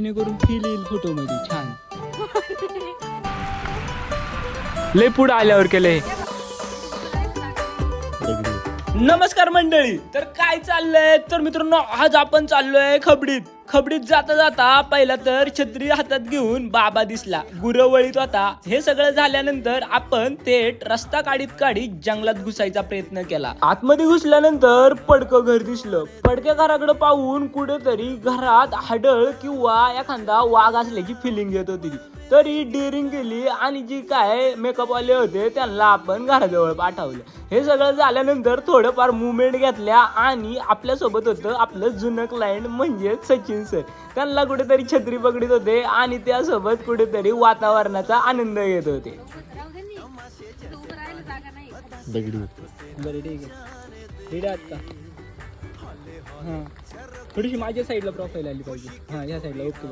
जेणेकरून फील येईल फोटो मध्ये छान. लय पुढे आल्यावर केले. नमस्कार मंडळी, तर काय चाललंय तर मित्रांनो, आज आपण चाललोय खबडीत. खबडीत जाता जाता पहिला तर छत्री हातात घेऊन बाबा दिसला, गुरवळीत होता. हे सगळं झाल्यानंतर आपण थेट रस्ता काढीत जंगलात घुसायचा प्रयत्न केला. आतमध्ये घुसल्यानंतर पडकं घर दिसलं. पडक्या घराकडे पाहून कुठेतरी घरात हाडळ किंवा एखादा वाघ असल्याची फिलिंग येत होती. तरी डेअरिंग केली आणि जी काय मेकअप वाले होते त्यांना आपण घराजवळ पाठवलं. हे सगळं झाल्यानंतर थोडंफार मुवमेंट घेतल्या आणि आपल्यासोबत होतं आपलं जुनं क्लायंट म्हणजे सचिन सर. त्यांना कुठेतरी छत्री पकडीत होते आणि त्यासोबत कुठेतरी वातावरणाचा आनंद घेत होते. बरं ठीक आहे. हां थोडीशी माझ्या साईडला प्रोफाईल आली पाहिजे. हां या साईडला. ओके